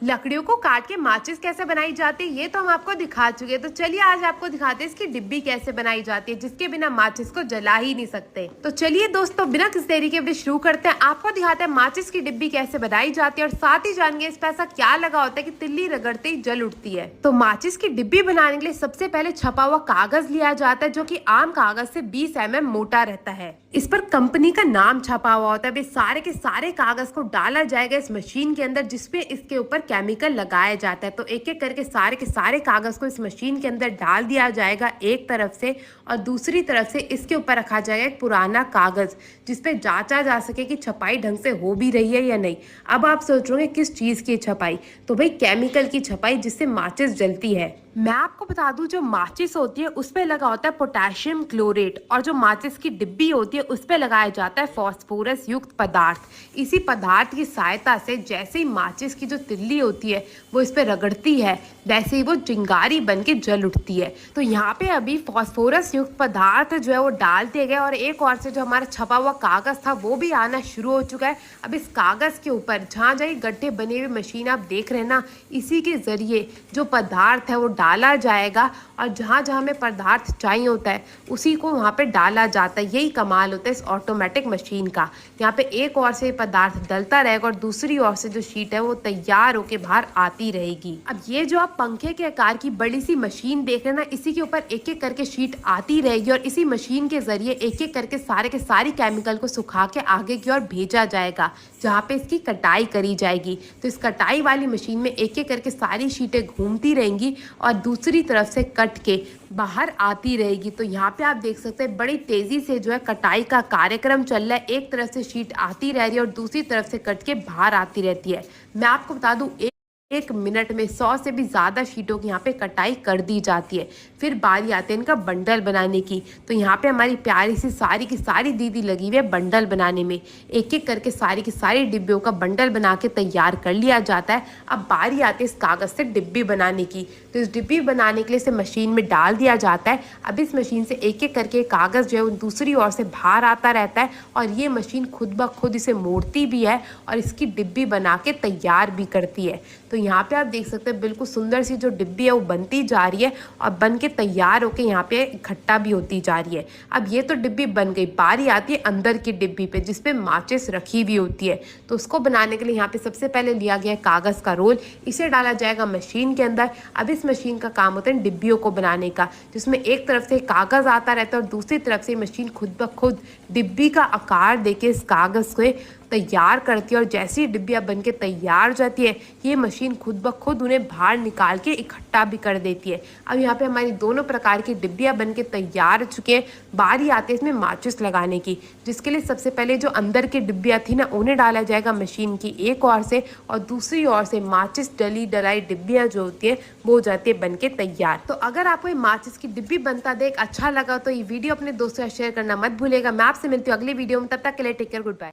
लकड़ियों को काट के माचिस कैसे बनाई जाती है ये तो हम आपको दिखा चुके हैं। तो चलिए आज आपको दिखाते हैं इसकी डिब्बी कैसे बनाई जाती है जिसके बिना माचिस को जला ही नहीं सकते। तो चलिए दोस्तों बिना किसी देरी के वीडियो शुरू करते हैं। आपको दिखाते हैं माचिस की डिब्बी कैसे बनाई जाती है और साथ ही जानेंगे इस पे ऐसा क्या लगा होता है कि तिल्ली रगड़ते ही जल उठती है। तो माचिस की डिब्बी बनाने के लिए सबसे पहले छपा हुआ कागज लिया जाता है जो की आम कागज से 20 mm मोटा रहता है। इस पर कंपनी का नाम छपा हुआ होता है। सारे के सारे कागज को डाला जाएगा इस मशीन के अंदर जिसपे इसके ऊपर केमिकल लगाया जाता है। तो एक एक करके सारे के सारे कागज को इस मशीन के अंदर डाल दिया जाएगा एक तरफ से, और दूसरी तरफ से इसके ऊपर रखा जाएगा एक पुराना कागज जिसपे जांचा जा सके कि छपाई ढंग से हो भी रही है या नहीं। अब आप सोच रहे किस चीज की छपाई, तो भाई केमिकल की छपाई जिससे माचिस जलती है। मैं आपको बता दूं जो माचिस होती है उस पे लगा होता है पोटेशियम क्लोरेट, और जो माचिस की डिब्बी होती है उस पे लगाया जाता है फास्फोरस युक्त पदार्थ। इसी पदार्थ की सहायता से जैसे ही माचिस की जो तिल्ली होती है वो इस पे रगड़ती है वैसे ही वो चिंगारी बन के जल उठती है। तो यहाँ पे अभी फास्फोरस युक्त पदार्थ जो है वो डाल दिए गए, और एक और से जो हमारा छपा हुआ कागज था वो भी आना शुरू हो चुका है। अब इस कागज के ऊपर जहाँ जहाँ गड्ढे बने हुए मशीन आप देख रहे हैं ना, इसी के जरिए जो पदार्थ है वो डाला जाएगा, और जहाँ जहाँ हमें पदार्थ चाहिए होता है उसी को वहाँ पे डाला जाता है। यही कमाल होता है इस ऑटोमेटिक मशीन का। यहाँ पे एक ओर से पदार्थ डलता रहेगा और दूसरी ओर से जो शीट है वो तैयार होके बाहर आती रहेगी। अब ये जो आप पंखे के आकार की बड़ी सी मशीन देख रहे हैं ना, इसी के ऊपर एक एक करके शीट आती रहेगी, और इसी मशीन के जरिए एक एक करके सारे के सारी केमिकल को सुखा के आगे की ओर भेजा जाएगा जहाँ पे इसकी कटाई करी जाएगी। तो इस कटाई वाली मशीन में एक एक करके सारी शीटें घूमती रहेंगी और दूसरी तरफ से कट के बाहर आती रहेगी। तो यहाँ पे आप देख सकते हैं बड़ी तेजी से जो है कटाई का कार्यक्रम चल रहा है। एक तरफ से शीट आती रह रही है और दूसरी तरफ से कट के बाहर आती रहती है। मैं आपको बता दूं एक मिनट में 100 से भी ज़्यादा शीटों की यहाँ पे कटाई कर दी जाती है। फिर बारी आती है इनका बंडल बनाने की। तो यहाँ पे हमारी प्यारी सी सारी की सारी दीदी लगी हुई है बंडल बनाने में। एक एक करके सारी की सारी डिब्बियों का बंडल बना के तैयार कर लिया जाता है। अब बारी आती है इस कागज़ से डिब्बी बनाने की। तो इस डिब्बी बनाने के लिए इसे मशीन में डाल दिया जाता है। अब इस मशीन से एक एक करके कागज़ जो है वो दूसरी ओर से बाहर आता रहता है, और ये मशीन खुद ब खुद इसे मोड़ती भी है और इसकी डिब्बी बना के तैयार भी करती है। तो यहाँ पे आप देख सकते हैं बिल्कुल सुंदर सी जो डिब्बी है वो बनती जा रही है और बन के तैयार होके यहाँ पे इकट्ठा भी होती जा रही है। अब ये तो डिब्बी बन गई, बारी आती है अंदर की डिब्बी पे जिसपे माचिस रखी हुई होती है। तो उसको बनाने के लिए यहाँ पे सबसे पहले लिया गया है कागज़ का रोल, इसे डाला जाएगा मशीन के अंदर। अब इस मशीन का काम होता है डिब्बियों को बनाने का, जिसमें एक तरफ से कागज़ आता रहता है और दूसरी तरफ से मशीन खुद ब खुद डिब्बी का आकार देके इस कागज़ को तैयार करती है। और जैसी डिब्बियाँ बन के तैयार हो जाती है ये मशीन खुद ब खुद उन्हें बाहर निकाल के इकट्ठा भी कर देती है। अब यहाँ पे हमारी दोनों प्रकार की डिब्बियाँ बन के तैयार हो चुके हैं। बारी आती है इसमें माचिस लगाने की, जिसके लिए सबसे पहले जो अंदर की डिब्बियाँ थी ना उन्हें डाला जाएगा मशीन की एक ओर से, और दूसरी ओर से माचिस डली डलाई डिब्बियाँ जो होती है वो हो जाती है बन के तैयार। तो अगर आपको ये माचिस की डिब्बी बनता देख अच्छा लगा तो ये वीडियो अपने दोस्तों से शेयर करना मत भूलेगा। मैं आपसे मिलती हूँ अगली वीडियो में, तब तक के लिए टेक केयर, गुड बाय।